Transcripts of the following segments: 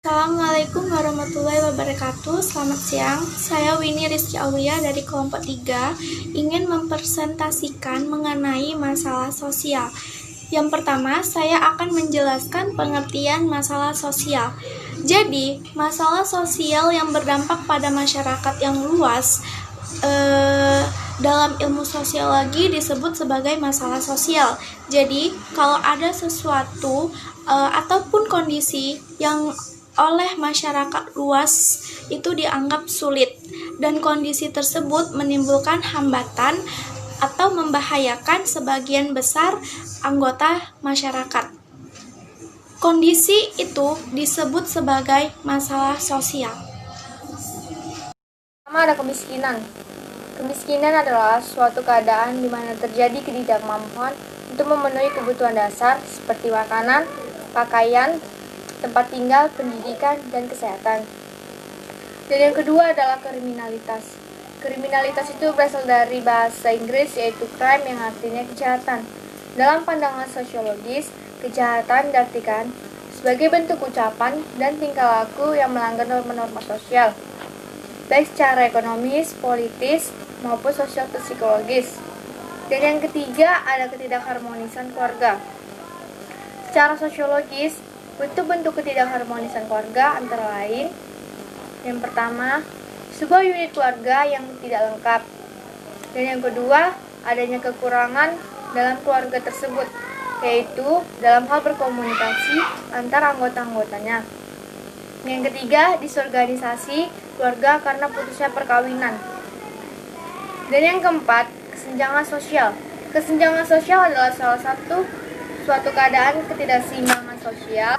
Assalamualaikum warahmatullahi wabarakatuh. Selamat siang. Saya Winnie Rizky Aulia dari kelompok 3 ingin mempresentasikan mengenai masalah sosial. Yang pertama, saya akan menjelaskan pengertian masalah sosial. Jadi, masalah sosial yang berdampak pada masyarakat yang luas dalam ilmu sosiologi disebut sebagai masalah sosial. Jadi, kalau ada sesuatu ataupun kondisi yang oleh masyarakat luas itu dianggap sulit, dan kondisi tersebut menimbulkan hambatan atau membahayakan sebagian besar anggota masyarakat. Kondisi itu disebut sebagai masalah sosial. Pertama ada kemiskinan. Kemiskinan adalah suatu keadaan di mana terjadi ketidakmampuan untuk memenuhi kebutuhan dasar seperti makanan, pakaian, tempat tinggal, pendidikan, dan kesehatan. Dan yang kedua adalah kriminalitas. Kriminalitas itu berasal dari bahasa Inggris yaitu crime yang artinya kejahatan. Dalam pandangan sosiologis, kejahatan diartikan sebagai bentuk ucapan dan tingkah laku yang melanggar norma-norma sosial, baik secara ekonomis, politis, maupun sosial psikologis. Dan yang ketiga ada ketidakharmonisan keluarga. Secara sosiologis, bentuk-bentuk ketidakharmonisan keluarga antara lain: yang pertama, sebuah unit keluarga yang tidak lengkap. Dan yang kedua, adanya kekurangan dalam keluarga tersebut, yaitu dalam hal berkomunikasi antar anggota-anggotanya. Yang ketiga, disorganisasi keluarga karena putusnya perkawinan. Dan yang keempat, kesenjangan sosial. Kesenjangan sosial adalah salah satu suatu keadaan ketidakseimbangan sosial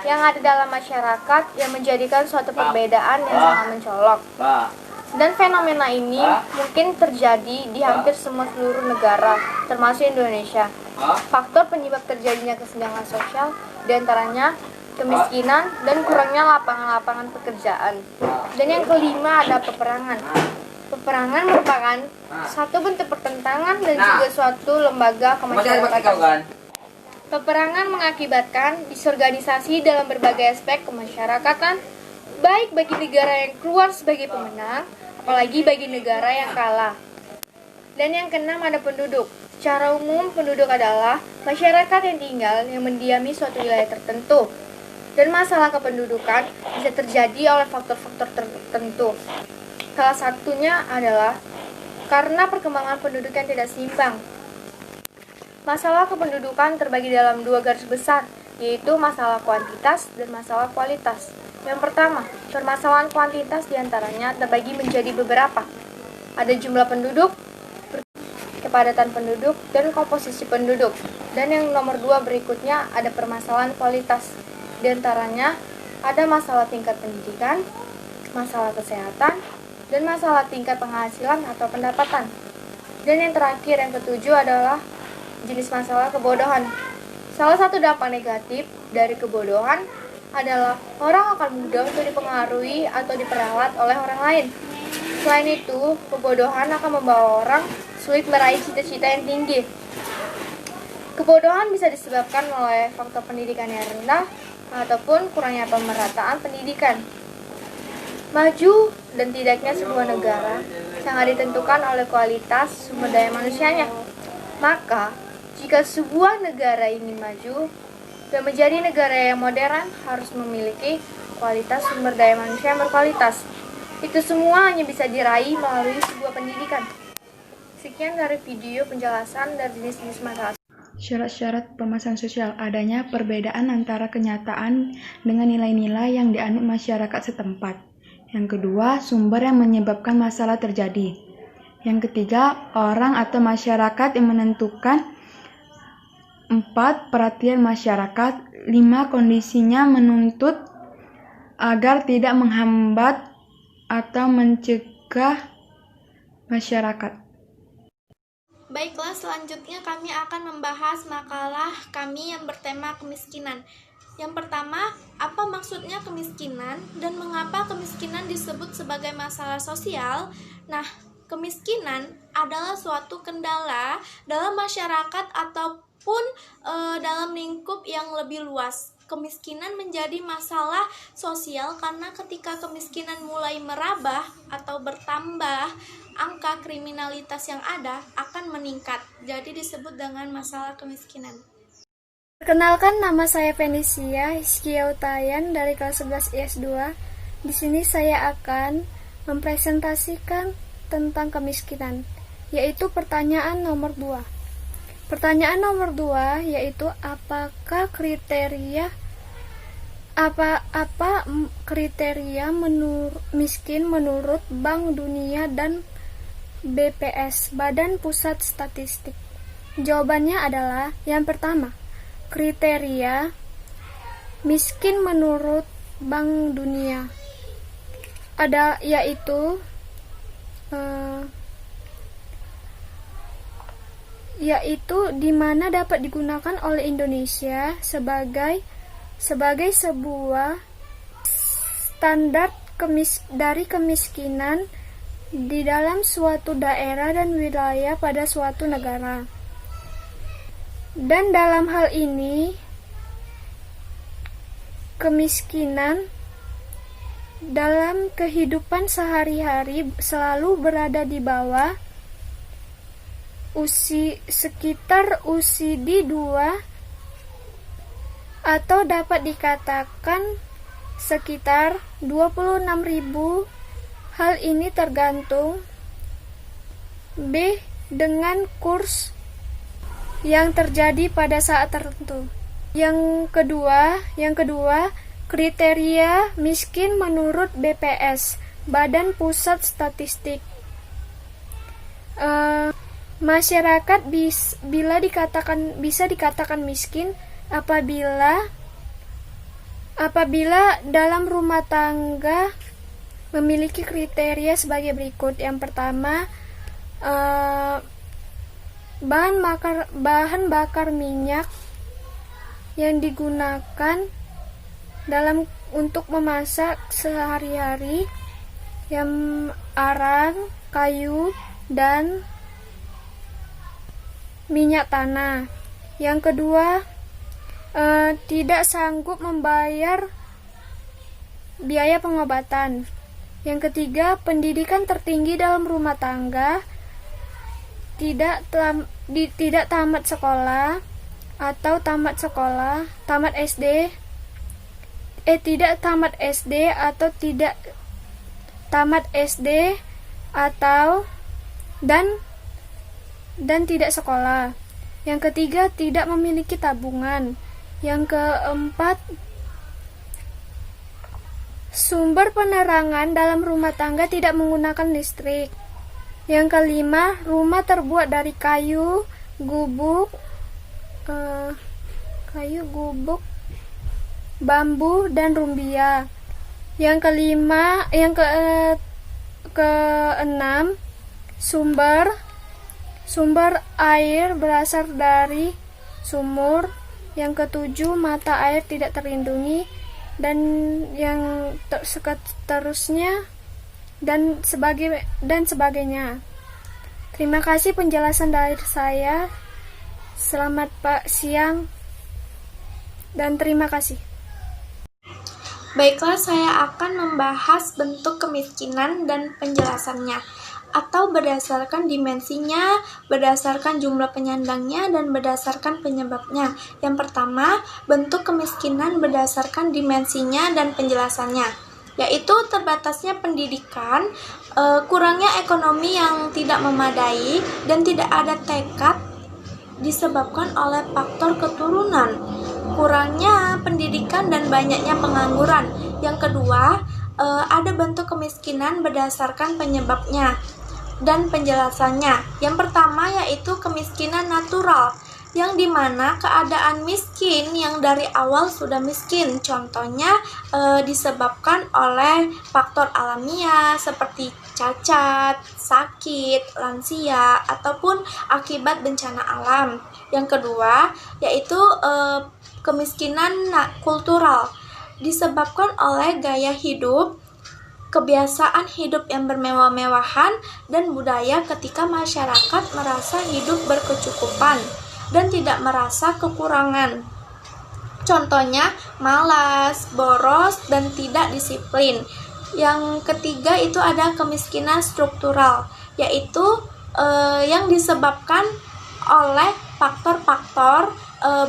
yang ada dalam masyarakat yang menjadikan suatu perbedaan yang sangat mencolok. Dan fenomena ini mungkin terjadi di hampir semua seluruh negara, termasuk Indonesia. Faktor penyebab terjadinya kesenjangan sosial diantaranya kemiskinan dan kurangnya lapangan-lapangan pekerjaan. Dan yang kelima ada peperangan. Peperangan merupakan satu bentuk pertentangan dan juga suatu lembaga kemasyarakatan. Peperangan mengakibatkan disorganisasi dalam berbagai aspek kemasyarakatan, baik bagi negara yang keluar sebagai pemenang, apalagi bagi negara yang kalah. Dan yang keenam ada penduduk. Secara umum, penduduk adalah masyarakat yang tinggal yang mendiami suatu wilayah tertentu. Dan masalah kependudukan bisa terjadi oleh faktor-faktor tertentu. Salah satunya adalah karena perkembangan penduduk yang tidak seimbang. Masalah kependudukan terbagi dalam dua garis besar, yaitu masalah kuantitas dan masalah kualitas. Yang pertama, permasalahan kuantitas diantaranya terbagi menjadi beberapa. Ada jumlah penduduk, kepadatan penduduk, dan komposisi penduduk. Dan yang nomor dua berikutnya ada permasalahan kualitas. Diantaranya ada masalah tingkat pendidikan, masalah kesehatan, dan masalah tingkat penghasilan atau pendapatan. Dan yang terakhir, yang ketujuh adalah jenis masalah kebodohan. Salah satu dampak negatif dari kebodohan adalah orang akan mudah untuk dipengaruhi atau diperalat oleh orang lain. Selain itu, kebodohan akan membawa orang sulit meraih cita-cita yang tinggi. Kebodohan bisa disebabkan oleh faktor pendidikan yang rendah ataupun kurangnya pemerataan pendidikan. Maju dan tidaknya sebuah negara sangat ditentukan oleh kualitas sumber daya manusianya. Maka, jika sebuah negara ingin maju dan menjadi negara yang modern, harus memiliki kualitas sumber daya manusia yang berkualitas. Itu semua hanya bisa diraih melalui sebuah pendidikan. Sekian dari video penjelasan dari jenis-jenis masalah. Syarat-syarat permasalahan sosial: adanya perbedaan antara kenyataan dengan nilai-nilai yang dianut masyarakat setempat. Yang kedua, sumber yang menyebabkan masalah terjadi. Yang ketiga, orang atau masyarakat yang menentukan. 4. Perhatian masyarakat. 5. Kondisinya menuntut agar tidak menghambat atau mencegah masyarakat. Baiklah, selanjutnya kami akan membahas makalah kami yang bertema kemiskinan. Yang pertama, apa maksudnya kemiskinan dan mengapa kemiskinan disebut sebagai masalah sosial? Nah, kemiskinan adalah suatu kendala dalam masyarakat ataupun dalam lingkup yang lebih luas. kemiskinan menjadi masalah sosial karena ketika kemiskinan mulai merambah atau bertambah, angka kriminalitas yang ada akan meningkat. Jadi disebut dengan masalah kemiskinan. Perkenalkan, nama saya Fenisia Hizkiautayan dari kelas 11 IS2. Di sini saya akan mempresentasikan tentang kemiskinan, yaitu pertanyaan nomor 2. Pertanyaan nomor 2 yaitu apakah kriteria miskin menurut Bank Dunia dan BPS, Badan Pusat Statistik? Jawabannya adalah yang pertama, kriteria miskin menurut Bank Dunia yaitu di mana dapat digunakan oleh Indonesia sebagai sebuah standar dari kemiskinan di dalam suatu daerah dan wilayah pada suatu negara. Dan dalam hal ini, kemiskinan dalam kehidupan sehari-hari selalu berada di bawah sekitar OECD 2 atau dapat dikatakan sekitar 26.000. Hal ini tergantung B dengan kurs yang terjadi pada saat tertentu. Yang kedua, kriteria miskin menurut BPS, Badan Pusat Statistik. Masyarakat bisa dikatakan miskin apabila dalam rumah tangga memiliki kriteria sebagai berikut. Yang pertama, bahan bakar minyak yang digunakan untuk memasak sehari-hari, yang arang, kayu, dan minyak tanah. Yang kedua, tidak sanggup membayar biaya pengobatan. Yang ketiga, pendidikan tertinggi dalam rumah tangga, tidak tamat sekolah atau tamat SD, tidak tamat SD atau tidak tamat SD atau dan tidak sekolah. Yang ketiga, tidak memiliki tabungan. Yang keempat, sumber penerangan dalam rumah tangga tidak menggunakan listrik. Yang kelima, rumah terbuat dari kayu, gubuk, bambu, dan rumbia. Yang keenam, sumber air berasal dari sumur. Yang ketujuh, mata air tidak terlindungi, dan yang seterusnya dan sebagainya. Terima kasih penjelasan dari saya. Selamat siang dan terima kasih. Baiklah, saya akan membahas bentuk kemiskinan dan penjelasannya, atau berdasarkan dimensinya, berdasarkan jumlah penyandangnya, dan berdasarkan penyebabnya. Yang pertama, bentuk kemiskinan berdasarkan dimensinya dan penjelasannya, yaitu terbatasnya pendidikan, kurangnya ekonomi yang tidak memadai, dan tidak ada tekad disebabkan oleh faktor keturunan, kurangnya pendidikan, dan banyaknya pengangguran. Yang kedua, ada bentuk kemiskinan berdasarkan penyebabnya dan penjelasannya. Yang pertama yaitu kemiskinan natural, yang dimana keadaan miskin yang dari awal sudah miskin. Contohnya disebabkan oleh faktor alamiah seperti cacat, sakit, lansia, ataupun akibat bencana alam. Yang kedua yaitu kemiskinan kultural, disebabkan oleh gaya hidup, kebiasaan hidup yang bermewah-mewahan, dan budaya ketika masyarakat merasa hidup berkecukupan dan tidak merasa kekurangan. Contohnya malas, boros, dan tidak disiplin. Yang ketiga itu ada kemiskinan struktural, yaitu yang disebabkan oleh faktor-faktor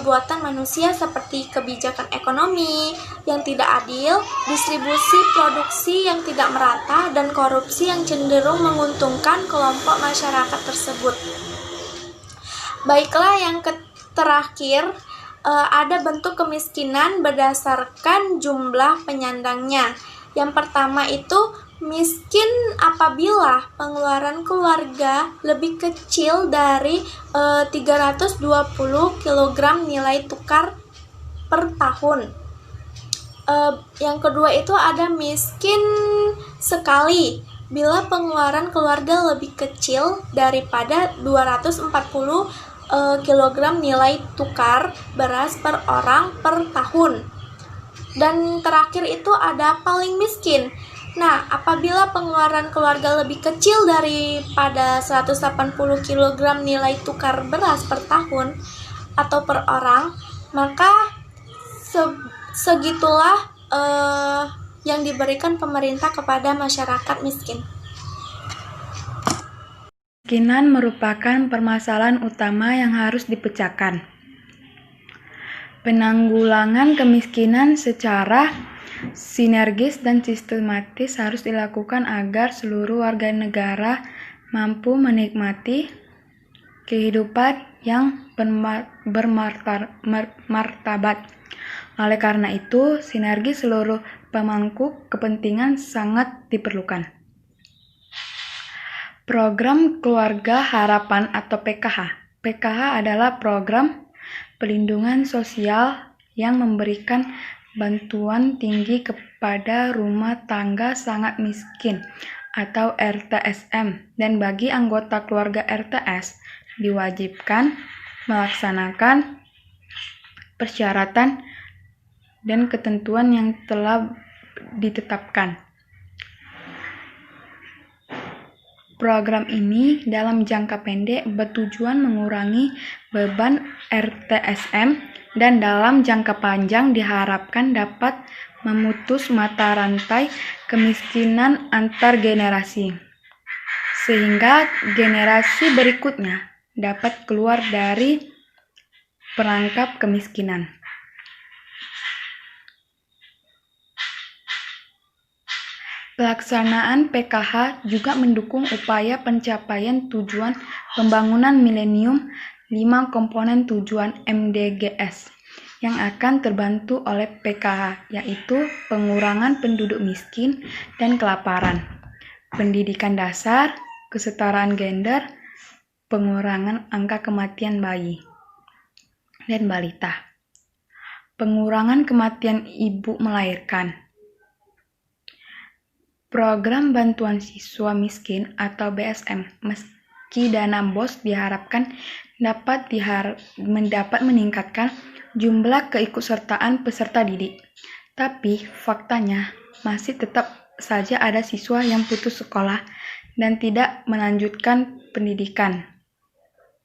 buatan manusia seperti kebijakan ekonomi yang tidak adil, distribusi produksi yang tidak merata, dan korupsi yang cenderung menguntungkan kelompok masyarakat tersebut. Baiklah, yang terakhir ada bentuk kemiskinan berdasarkan jumlah penyandangnya. Yang pertama itu miskin apabila pengeluaran keluarga lebih kecil dari 320 kg nilai tukar per tahun. Yang kedua itu ada miskin sekali bila pengeluaran keluarga lebih kecil daripada 240 kg nilai tukar beras per orang per tahun. Dan terakhir itu ada paling miskin. Nah, apabila pengeluaran keluarga lebih kecil daripada 180 kg nilai tukar beras per tahun atau per orang, maka segitulah yang diberikan pemerintah kepada masyarakat miskin. Kemiskinan merupakan permasalahan utama yang harus dipecahkan. Penanggulangan kemiskinan secara sinergis dan sistematis harus dilakukan agar seluruh warga negara mampu menikmati kehidupan yang bermartabat. Oleh karena itu, sinergi seluruh pemangku kepentingan sangat diperlukan. Program Keluarga Harapan atau PKH. PKH adalah program pelindungan sosial yang memberikan bantuan tinggi kepada rumah tangga sangat miskin atau RTSM, dan bagi anggota keluarga RTS diwajibkan melaksanakan persyaratan dan ketentuan yang telah ditetapkan. Program ini dalam jangka pendek bertujuan mengurangi beban RTSM dan dalam jangka panjang diharapkan dapat memutus mata rantai kemiskinan antar generasi, sehingga generasi berikutnya dapat keluar dari perangkap kemiskinan. Pelaksanaan PKH juga mendukung upaya pencapaian tujuan pembangunan milenium 5 komponen tujuan MDGs yang akan terbantu oleh PKH, yaitu pengurangan penduduk miskin dan kelaparan, pendidikan dasar, kesetaraan gender, pengurangan angka kematian bayi dan balita, pengurangan kematian ibu melahirkan. Program Bantuan Siswa Miskin atau BSM, meski dana BOS diharapkan dapat meningkatkan jumlah keikutsertaan peserta didik, tapi faktanya masih tetap saja ada siswa yang putus sekolah dan tidak melanjutkan pendidikan.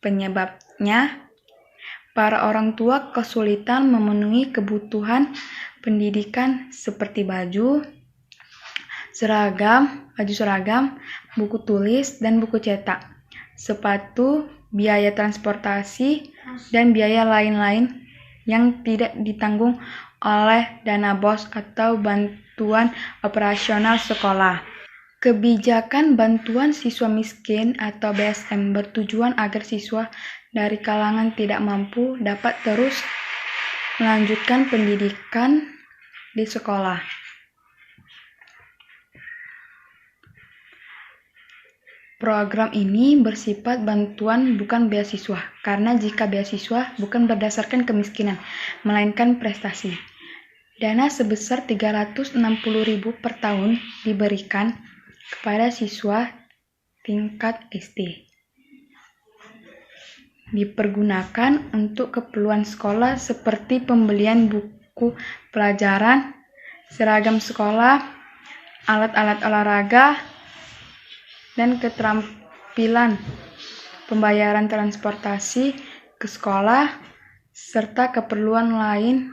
Penyebabnya, para orang tua kesulitan memenuhi kebutuhan pendidikan seperti baju seragam, buku tulis dan buku cetak, sepatu, biaya transportasi, dan biaya lain-lain yang tidak ditanggung oleh dana BOS atau bantuan operasional sekolah. Kebijakan Bantuan Siswa Miskin atau BSM bertujuan agar siswa dari kalangan tidak mampu dapat terus melanjutkan pendidikan di sekolah. Program ini bersifat bantuan bukan beasiswa, karena jika beasiswa bukan berdasarkan kemiskinan, melainkan prestasi. Dana sebesar 360.000 per tahun diberikan kepada siswa tingkat SD. Dipergunakan untuk keperluan sekolah seperti pembelian buku pelajaran, seragam sekolah, alat-alat olahraga, dan keterampilan, pembayaran transportasi ke sekolah, serta keperluan lain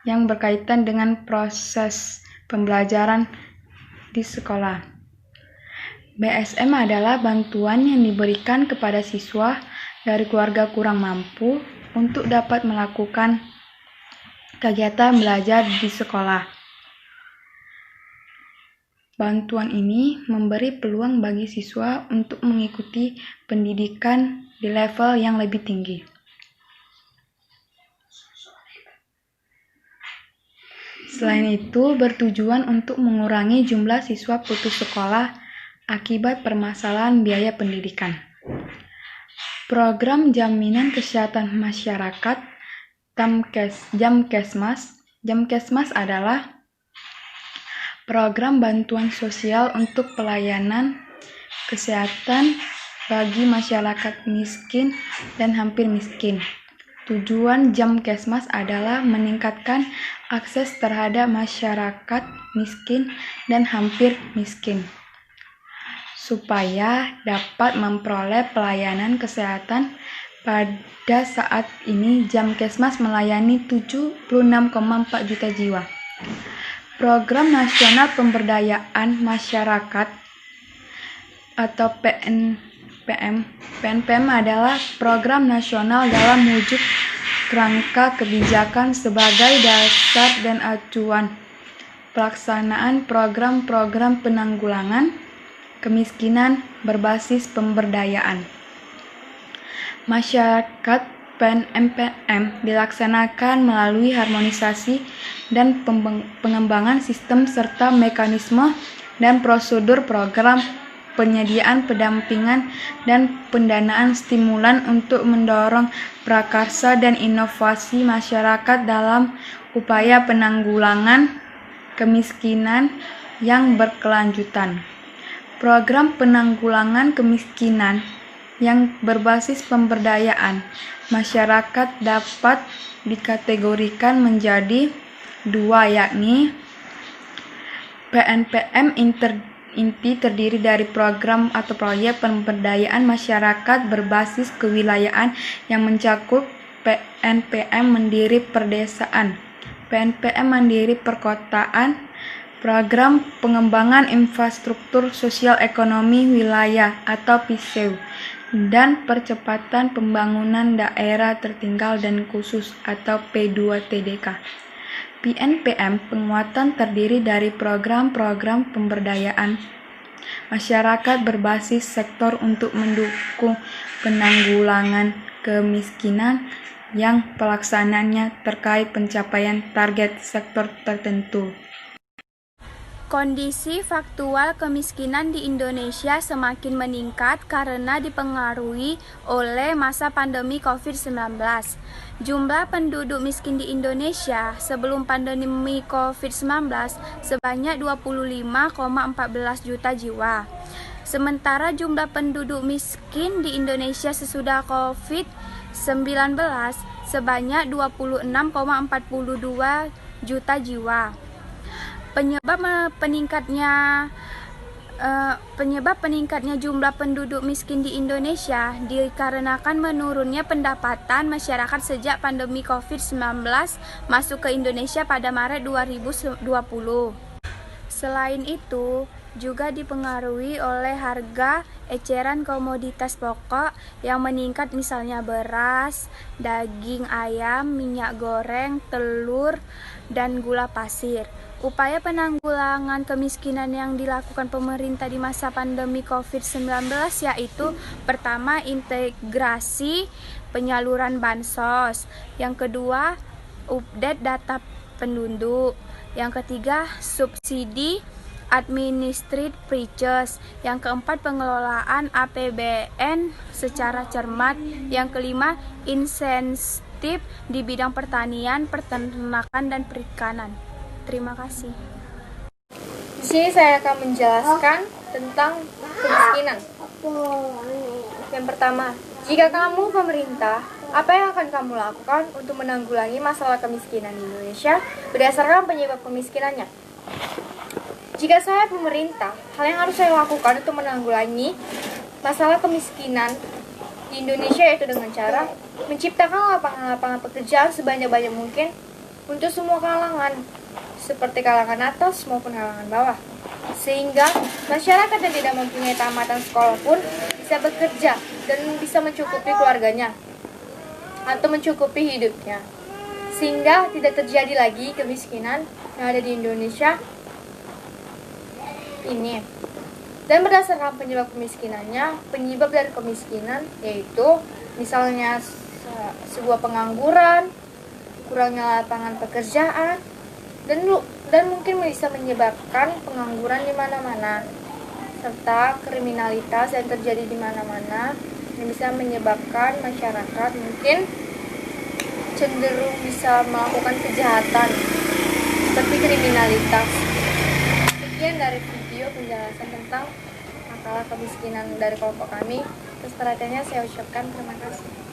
yang berkaitan dengan proses pembelajaran di sekolah. BSM adalah bantuan yang diberikan kepada siswa dari keluarga kurang mampu untuk dapat melakukan kegiatan belajar di sekolah. Bantuan ini memberi peluang bagi siswa untuk mengikuti pendidikan di level yang lebih tinggi. Selain itu, bertujuan untuk mengurangi jumlah siswa putus sekolah akibat permasalahan biaya pendidikan. Program Jaminan Kesehatan Masyarakat Jamkesmas adalah program bantuan sosial untuk pelayanan kesehatan bagi masyarakat miskin dan hampir miskin. Tujuan Jamkesmas adalah meningkatkan akses terhadap masyarakat miskin dan hampir miskin, supaya dapat memperoleh pelayanan kesehatan. Pada saat ini, Jamkesmas melayani 76,4 juta jiwa. Program Nasional Pemberdayaan Masyarakat atau PNPM adalah program nasional dalam wujud kerangka kebijakan sebagai dasar dan acuan pelaksanaan program-program penanggulangan kemiskinan berbasis pemberdayaan masyarakat. PNPM dilaksanakan melalui harmonisasi dan pengembangan sistem serta mekanisme dan prosedur program penyediaan pendampingan dan pendanaan stimulan untuk mendorong prakarsa dan inovasi masyarakat dalam upaya penanggulangan kemiskinan yang berkelanjutan. Program penanggulangan kemiskinan yang berbasis pemberdayaan masyarakat dapat dikategorikan menjadi dua, yakni PNPM inti terdiri dari program atau proyek pemberdayaan masyarakat berbasis kewilayahan yang mencakup PNPM mandiri perdesaan, PNPM mandiri perkotaan, program pengembangan infrastruktur sosial ekonomi wilayah atau PISEW, dan percepatan pembangunan daerah tertinggal dan khusus atau P2TDK. PNPM penguatan terdiri dari program-program pemberdayaan masyarakat berbasis sektor untuk mendukung penanggulangan kemiskinan yang pelaksanaannya terkait pencapaian target sektor tertentu. Kondisi faktual kemiskinan di Indonesia semakin meningkat karena dipengaruhi oleh masa pandemi COVID-19. Jumlah penduduk miskin di Indonesia sebelum pandemi COVID-19 sebanyak 25,14 juta jiwa. Sementara jumlah penduduk miskin di Indonesia sesudah COVID-19 sebanyak 26,42 juta jiwa. Penyebab peningkatnya jumlah penduduk miskin di Indonesia dikarenakan menurunnya pendapatan masyarakat sejak pandemi COVID-19 masuk ke Indonesia pada Maret 2020. Selain itu, juga dipengaruhi oleh harga eceran komoditas pokok yang meningkat, misalnya beras, daging ayam, minyak goreng, telur, dan gula pasir. Upaya penanggulangan kemiskinan yang dilakukan pemerintah di masa pandemi COVID-19 yaitu pertama, integrasi penyaluran bansos, yang kedua, update data penduduk, yang ketiga, subsidi administrative purchase, yang keempat, pengelolaan APBN secara cermat, yang kelima, insentif di bidang pertanian, peternakan, dan perikanan. Terima kasih. Di sini saya akan menjelaskan tentang kemiskinan. Yang pertama, jika kamu pemerintah, apa yang akan kamu lakukan untuk menanggulangi masalah kemiskinan di Indonesia berdasarkan penyebab kemiskinannya? Jika saya pemerintah, hal yang harus saya lakukan untuk menanggulangi masalah kemiskinan di Indonesia yaitu dengan cara menciptakan lapangan-lapangan pekerjaan sebanyak-banyak mungkin, untuk semua kalangan, seperti kalangan atas maupun kalangan bawah. Sehingga masyarakat yang tidak mempunyai tamatan sekolah pun bisa bekerja dan bisa mencukupi keluarganya atau mencukupi hidupnya. Sehingga tidak terjadi lagi kemiskinan yang ada di Indonesia ini. Dan berdasarkan penyebab kemiskinannya, penyebab dari kemiskinan yaitu misalnya sebuah pengangguran, kurangnya lapangan pekerjaan, dan mungkin bisa menyebabkan pengangguran di mana-mana, serta kriminalitas yang terjadi di mana-mana yang bisa menyebabkan masyarakat mungkin cenderung bisa melakukan kejahatan seperti kriminalitas. Sekian dari video penjelasan tentang masalah kemiskinan dari kelompok kami. Atas perhatiannya saya ucapkan terima kasih.